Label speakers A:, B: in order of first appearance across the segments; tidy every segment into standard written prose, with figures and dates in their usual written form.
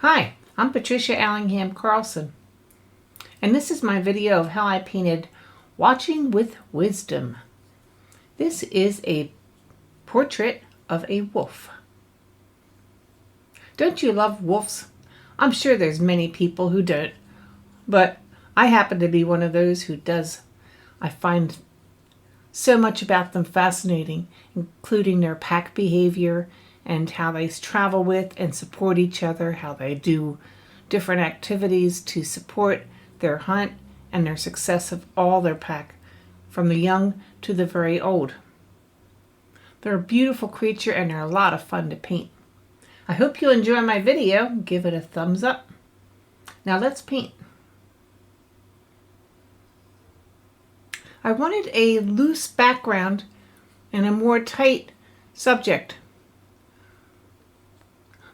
A: Hi, I'm Patricia Allingham Carlson, and this is my video of how I painted Watching with Wisdom. This is a portrait of a wolf. Don't you love wolves? I'm sure there's many people who don't, but I happen to be one of those who does. I find so much about them fascinating, including their pack behavior and how they travel with and support each other, how they do different activities to support their hunt and their success of all their pack, from the young to the very old. They're a beautiful creature and they're a lot of fun to paint. I hope you enjoy my video. Give it a thumbs up. Now let's paint. I wanted a loose background and a more tight subject.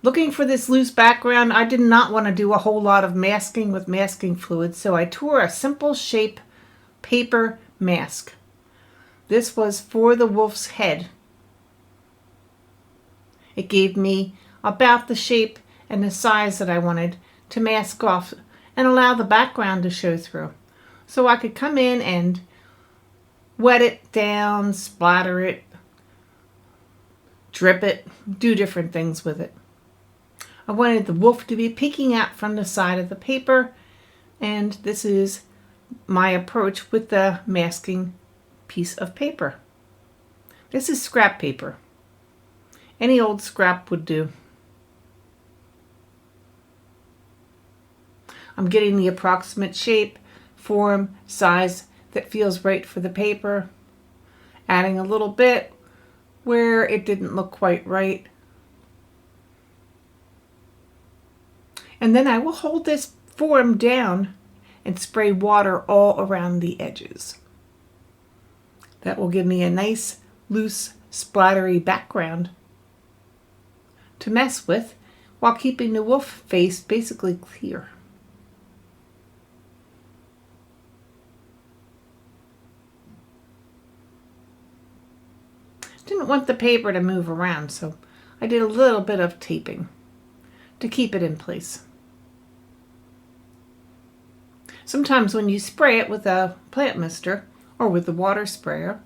A: Looking for this loose background, I did not want to do a whole lot of masking with masking fluid, so I tore a simple shape paper mask. This was for the wolf's head. It gave me about the shape and the size that I wanted to mask off and allow the background to show through. So I could come in and wet it down, splatter it, drip it, do different things with it. I wanted the wolf to be peeking out from the side of the paper, and this is my approach with the masking piece of paper. This is scrap paper. Any old scrap would do. I'm getting the approximate shape, form, size that feels right for the paper, adding a little bit where it didn't look quite right. And then I will hold this form down and spray water all around the edges. That will give me a nice, loose, splattery background to mess with while keeping the wolf face basically clear. Didn't want the paper to move around, so I did a little bit of taping to keep it in place. Sometimes when you spray it with a plant mister or with the water sprayer,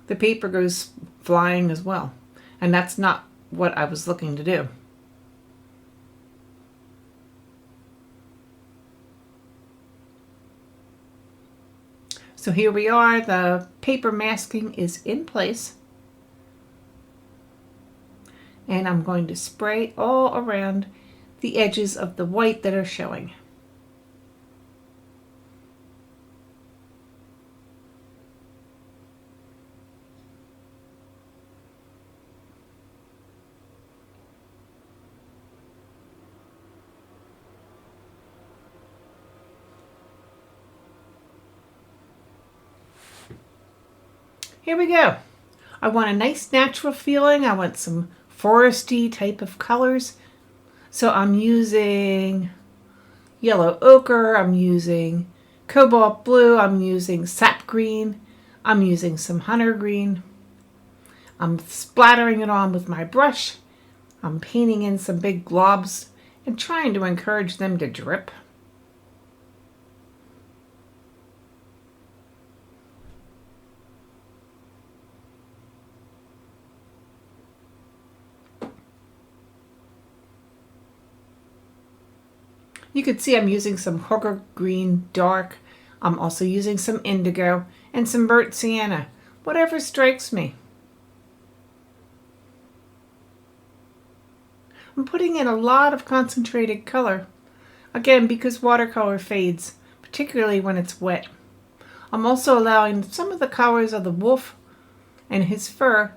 A: the paper goes flying as well. And that's not what I was looking to do. So here we are, the paper masking is in place. And I'm going to spray all around the edges of the white that are showing. Here we go. I want a nice natural feeling. I want some foresty type of colors. So I'm using yellow ochre, I'm using cobalt blue, I'm using sap green, I'm using some hunter green. I'm splattering it on with my brush. I'm painting in some big globs and trying to encourage them to drip. You can see I'm using some hooker green dark. I'm also using some indigo and some burnt sienna, whatever strikes me. I'm putting in a lot of concentrated color, again because watercolor fades, particularly when it's wet. I'm also allowing some of the colors of the wolf and his fur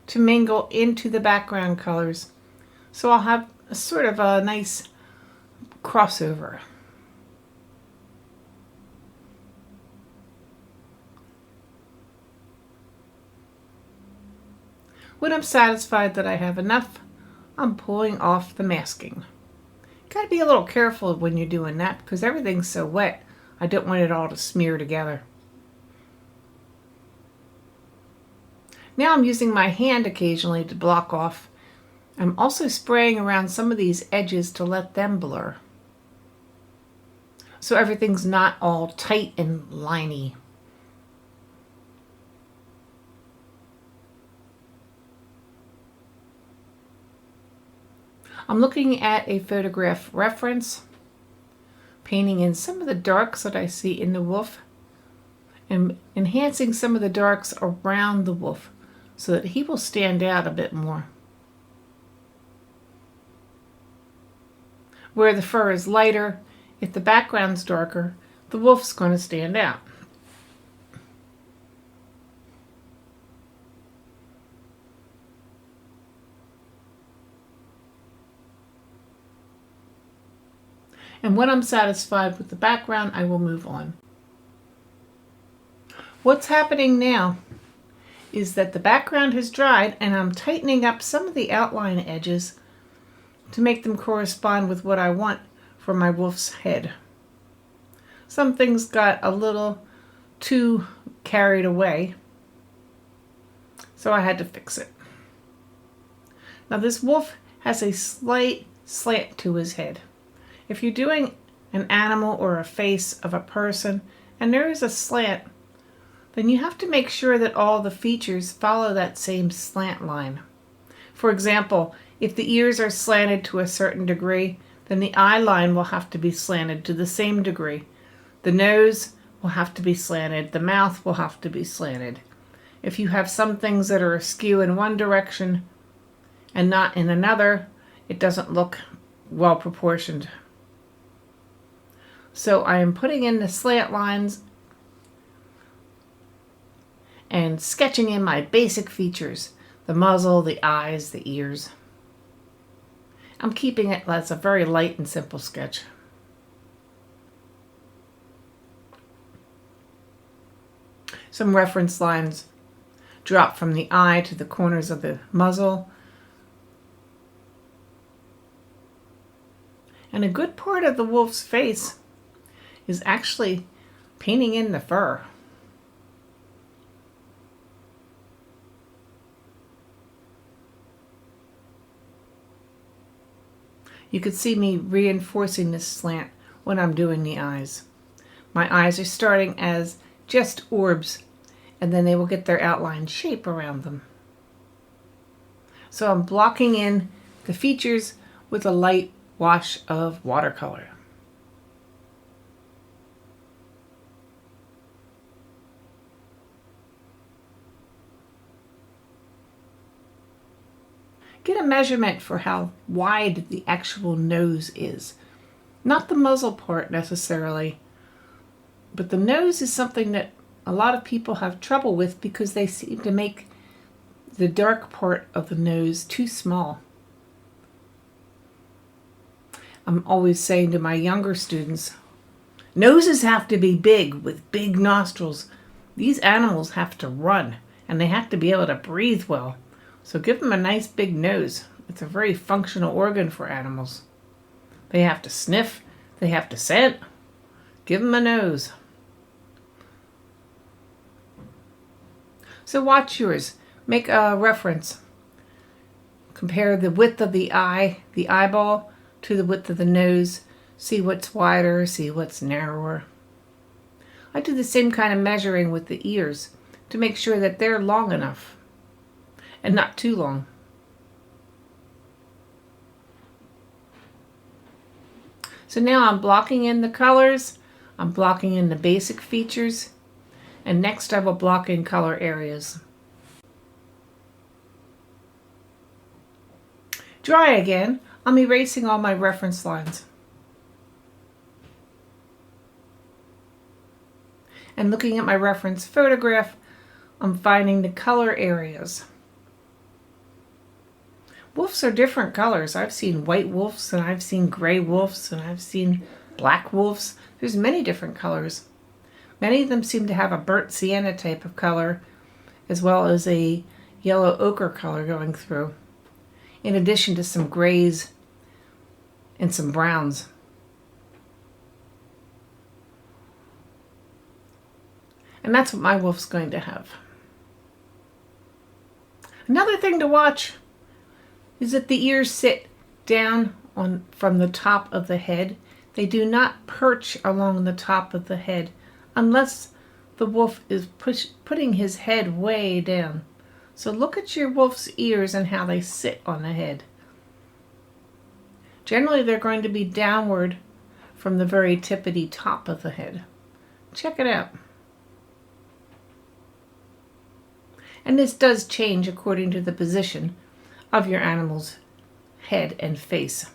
A: to mingle into the background colors. So I'll have a sort of a nice crossover. When I'm satisfied that I have enough, I'm pulling off the masking. Gotta be a little careful when you're doing that because everything's so wet. I don't want it all to smear together. Now I'm using my hand occasionally to block off I'm also spraying around some of these edges to let them blur, so everything's not all tight and liney. I'm looking at a photograph reference, painting in some of the darks that I see in the wolf and enhancing some of the darks around the wolf so that he will stand out a bit more. Where the fur is lighter, if the background's darker, the wolf's going to stand out. And when I'm satisfied with the background, I will move on. What's happening now is that the background has dried and I'm tightening up some of the outline edges to make them correspond with what I want for my wolf's head. Some things got a little too carried away, so I had to fix it. Now this wolf has a slight slant to his head. If you're doing an animal or a face of a person and there is a slant, then you have to make sure that all the features follow that same slant line. For example, if the ears are slanted to a certain degree, then the eye line will have to be slanted to the same degree. The nose will have to be slanted. The mouth will have to be slanted. If you have some things that are askew in one direction and not in another, it doesn't look well proportioned. So I am putting in the slant lines and sketching in my basic features, the muzzle, the eyes, the ears. I'm keeping it as a very light and simple sketch. Some reference lines drop from the eye to the corners of the muzzle. And a good part of the wolf's face is actually painting in the fur. You could see me reinforcing this slant when I'm doing the eyes. My eyes are starting as just orbs, and then they will get their outline shape around them. So I'm blocking in the features with a light wash of watercolor. Get a measurement for how wide the actual nose is. Not the muzzle part necessarily, but the nose is something that a lot of people have trouble with because they seem to make the dark part of the nose too small. I'm always saying to my younger students, noses have to be big with big nostrils. These animals have to run and they have to be able to breathe well. So give them a nice big nose. It's a very functional organ for animals. They have to sniff, they have to scent. Give them a nose. So watch yours. Make a reference. Compare the width of the eye, the eyeball, to the width of the nose. See what's wider, see what's narrower. I do the same kind of measuring with the ears to make sure that they're long enough and not too long. So now I'm blocking in the colors, I'm blocking in the basic features, and next I will block in color areas. Dry again, I'm erasing all my reference lines. And looking at my reference photograph, I'm finding the color areas. Wolves are different colors. I've seen white wolves and I've seen gray wolves and I've seen black wolves. There's many different colors. Many of them seem to have a burnt sienna type of color as well as a yellow ochre color going through, in addition to some grays and some browns. And that's what my wolf's going to have. Another thing to watch is that the ears sit down from the top of the head. They do not perch along the top of the head unless the wolf is putting his head way down. So look at your wolf's ears and how they sit on the head. Generally, they're going to be downward from the very tippity top of the head. Check it out. And this does change according to the position of your animal's head and face.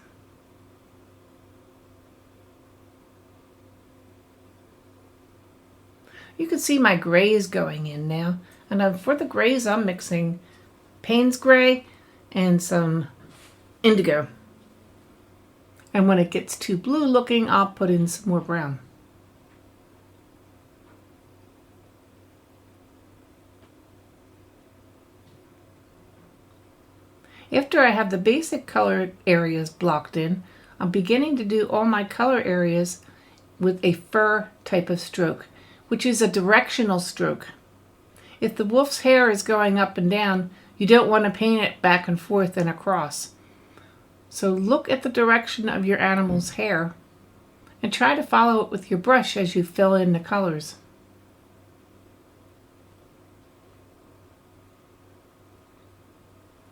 A: You can see my grays going in now. And for the grays, I'm mixing Payne's gray and some indigo. And when it gets too blue looking, I'll put in some more brown. After I have the basic color areas blocked in, I'm beginning to do all my color areas with a fur type of stroke, which is a directional stroke. If the wolf's hair is going up and down, you don't want to paint it back and forth and across. So look at the direction of your animal's hair and try to follow it with your brush as you fill in the colors.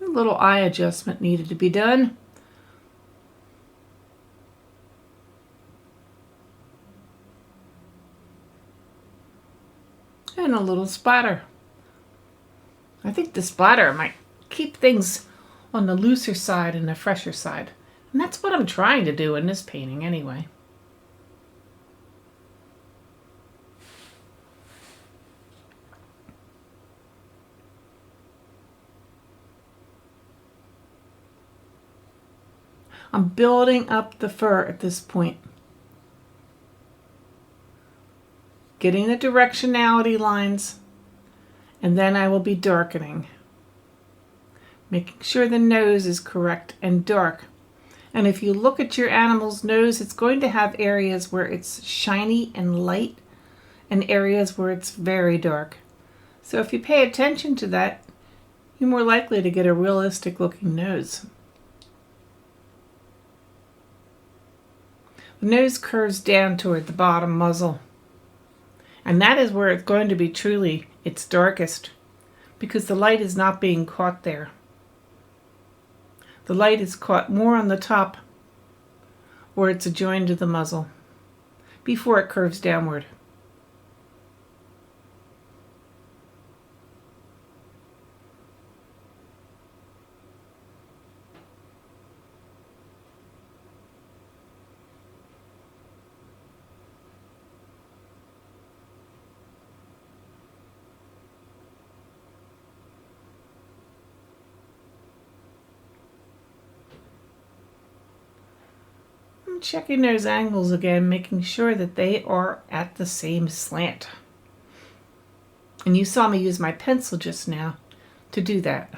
A: A little eye adjustment needed to be done. And a little splatter. I think the splatter might keep things on the looser side and the fresher side. And that's what I'm trying to do in this painting anyway. I'm building up the fur at this point. Getting the directionality lines, and then I will be darkening. Making sure the nose is correct and dark. And if you look at your animal's nose, it's going to have areas where it's shiny and light and areas where it's very dark. So if you pay attention to that, you're more likely to get a realistic looking nose. The nose curves down toward the bottom muzzle. And that is where it's going to be truly its darkest, because the light is not being caught there. The light is caught more on the top where it's adjoined to the muzzle before it curves downward. Checking those angles again, making sure that they are at the same slant. And you saw me use my pencil just now to do that.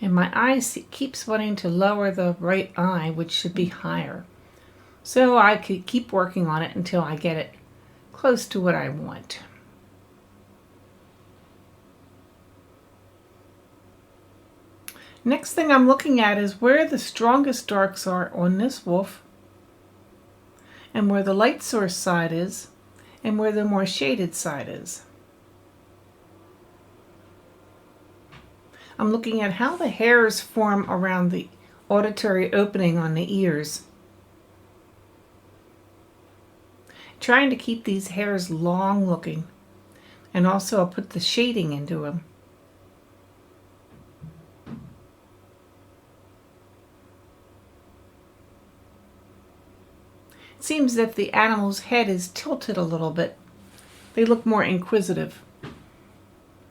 A: And my eye keeps wanting to lower the right eye, which should be higher. So I could keep working on it until I get it close to what I want. Next thing I'm looking at is where the strongest darks are on this wolf, and where the light source side is, and where the more shaded side is. I'm looking at how the hairs form around the auditory opening on the ears. Trying to keep these hairs long looking, and also I'll put the shading into them. It seems that the animal's head is tilted a little bit. They look more inquisitive,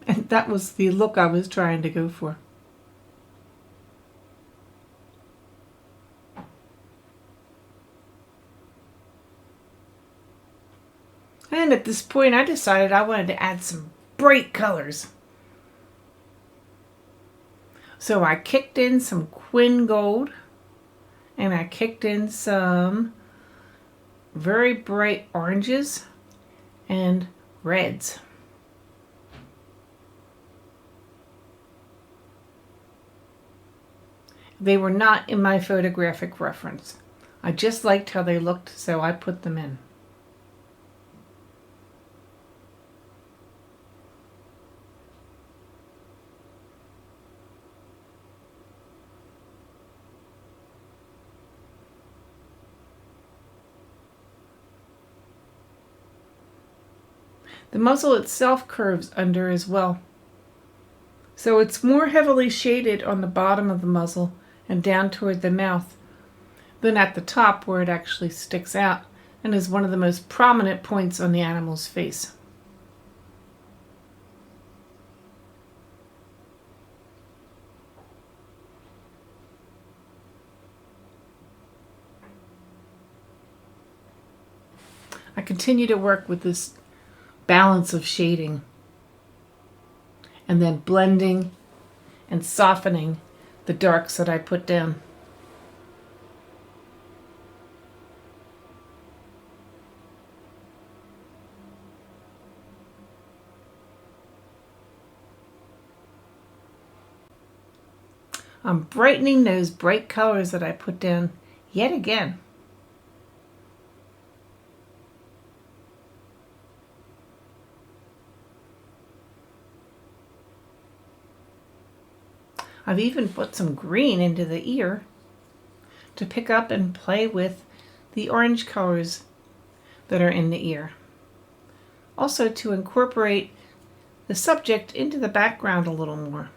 A: and that was the look I was trying to go for. And at this point, I decided I wanted to add some bright colors. So I kicked in some Quin Gold and I kicked in some very bright oranges and reds. They were not in my photographic reference. I just liked how they looked, so I put them in. The muzzle itself curves under as well. So it's more heavily shaded on the bottom of the muzzle and down toward the mouth than at the top where it actually sticks out and is one of the most prominent points on the animal's face. I continue to work with this balance of shading and then blending and softening the darks that I put down. I'm brightening those bright colors that I put down yet again. I've even put some green into the ear to pick up and play with the orange colors that are in the ear. Also to incorporate the subject into the background a little more.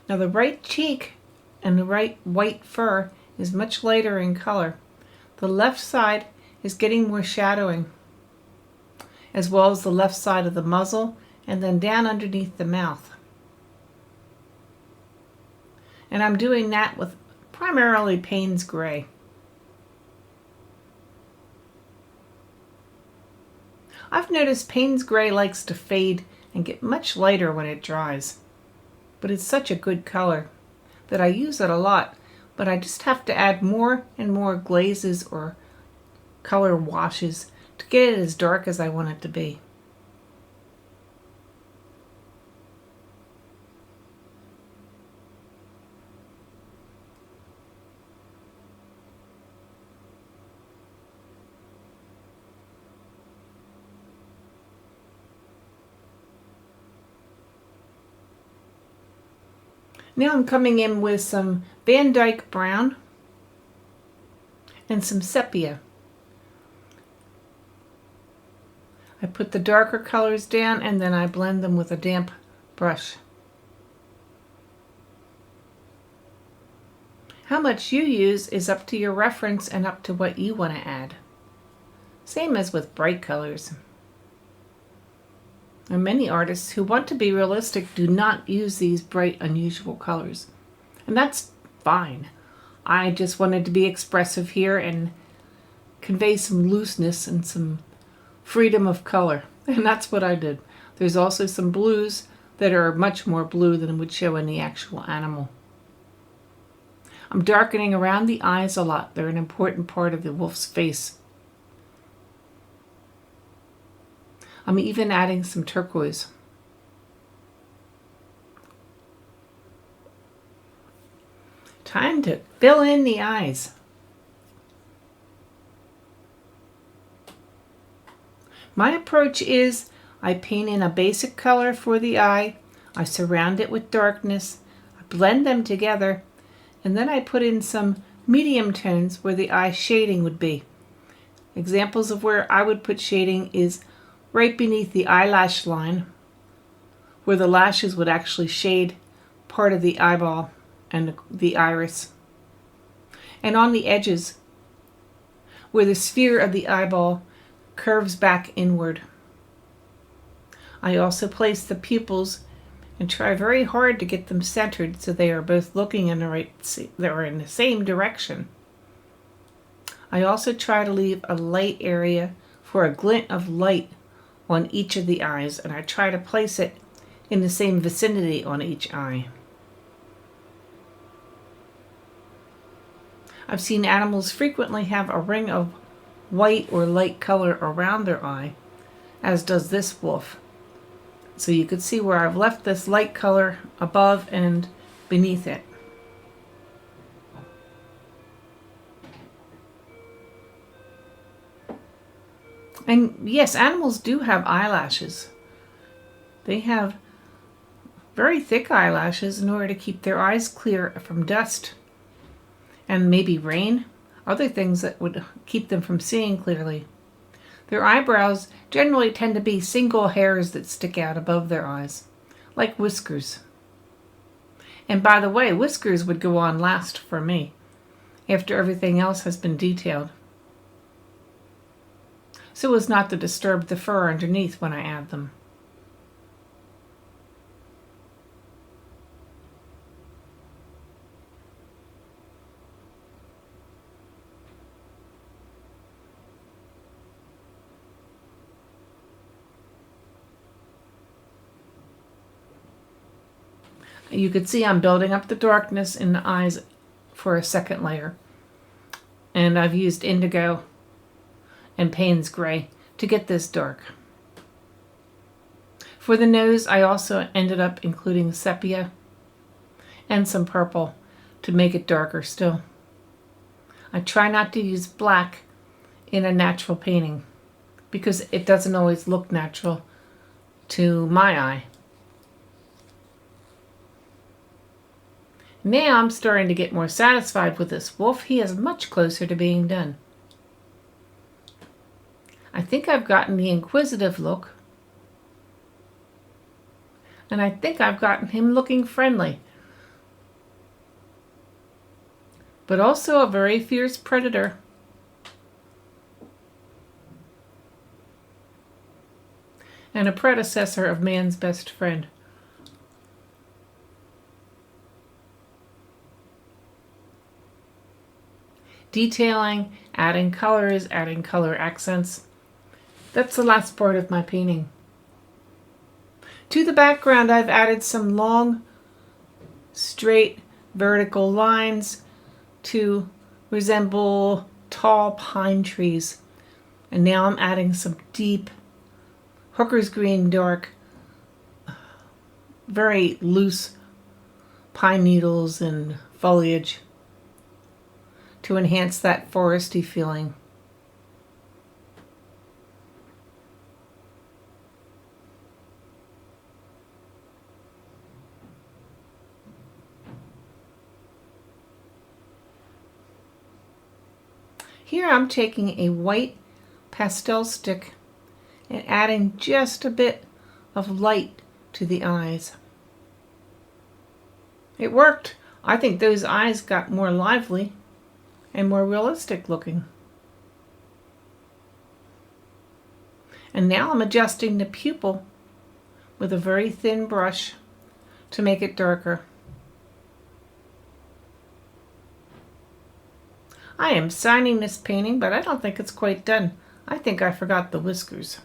A: Now the right cheek and the right white fur is much lighter in color. The left side is getting more shadowing, as well as the left side of the muzzle and then down underneath the mouth. And I'm doing that with primarily Payne's Gray. I've noticed Payne's Gray likes to fade and get much lighter when it dries, but it's such a good color that I use it a lot, but I just have to add more and more glazes or color washes to get it as dark as I want it to be. Now I'm coming in with some Van Dyke Brown and some Sepia. I put the darker colors down and then I blend them with a damp brush. How much you use is up to your reference and up to what you want to add. Same as with bright colors. And many artists who want to be realistic do not use these bright, unusual colors. And that's fine. I just wanted to be expressive here and convey some looseness and some freedom of color. And that's what I did. There's also some blues that are much more blue than would show in the actual animal. I'm darkening around the eyes a lot. They're an important part of the wolf's face. I'm even adding some turquoise. Time to fill in the eyes. My approach is I paint in a basic color for the eye, I surround it with darkness, I blend them together, and then I put in some medium tones where the eye shading would be. Examples of where I would put shading is right beneath the eyelash line, where the lashes would actually shade part of the eyeball and the iris. And on the edges, where the sphere of the eyeball curves back inward. I also place the pupils and try very hard to get them centered so they are both looking in the same direction. I also try to leave a light area for a glint of light on each of the eyes, and I try to place it in the same vicinity on each eye. I've seen animals frequently have a ring of white or light color around their eye, as does this wolf. So you could see where I've left this light color above and beneath it. And yes, animals do have eyelashes. They have very thick eyelashes in order to keep their eyes clear from dust and maybe rain, other things that would keep them from seeing clearly. Their eyebrows generally tend to be single hairs that stick out above their eyes, like whiskers. And by the way, whiskers would go on last for me, after everything else has been detailed, so as not to disturb the fur underneath when I add them. You could see I'm building up the darkness in the eyes for a second layer. And I've used indigo and Payne's gray to get this dark. For the nose, I also ended up including sepia and some purple to make it darker still. I try not to use black in a natural painting because it doesn't always look natural to my eye. Now I'm starting to get more satisfied with this wolf. He is much closer to being done. I think I've gotten the inquisitive look. And I think I've gotten him looking friendly. But also a very fierce predator. And a predecessor of man's best friend. Detailing, adding colors, adding color accents. That's the last part of my painting. To the background, I've added some long, straight, vertical lines to resemble tall pine trees. And now I'm adding some deep hooker's green dark, very loose pine needles and foliage to enhance that foresty feeling. Here I'm taking a white pastel stick and adding just a bit of light to the eyes. It worked. I think those eyes got more lively and more realistic looking. And now I'm adjusting the pupil with a very thin brush to make it darker. I am signing this painting, but I don't think it's quite done. I think I forgot the whiskers.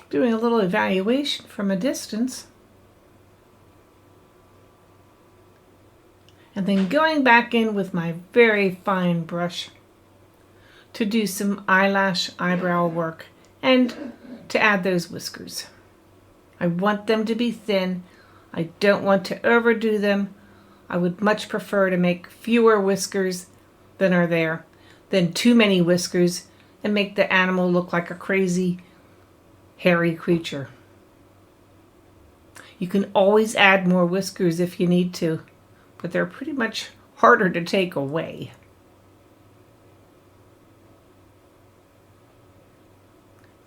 A: Doing a little evaluation from a distance. And then going back in with my very fine brush to do some eyelash eyebrow work and to add those whiskers. I want them to be thin. I don't want to overdo them. I would much prefer to make fewer whiskers than are there than too many whiskers and make the animal look like a crazy hairy creature. You can always add more whiskers if you need to, but they're pretty much harder to take away.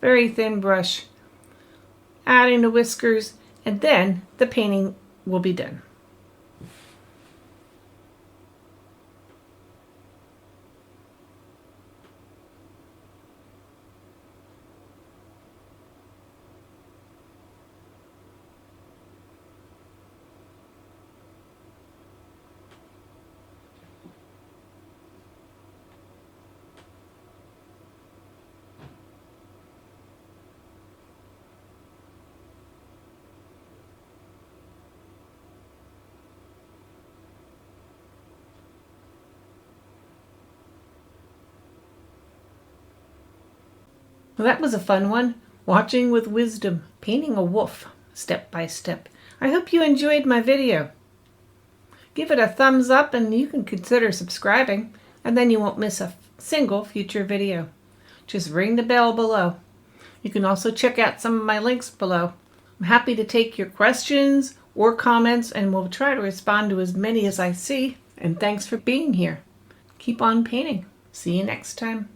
A: Very thin brush, adding the whiskers, and then the painting will be done. Well, that was a fun one. Watching with wisdom, painting a wolf step by step. I hope you enjoyed my video. Give it a thumbs up and you can consider subscribing, and then you won't miss a single future video. Just ring the bell below. You can also check out some of my links below. I'm happy to take your questions or comments, and we'll try to respond to as many as I see. And thanks for being here. Keep on painting. See you next time.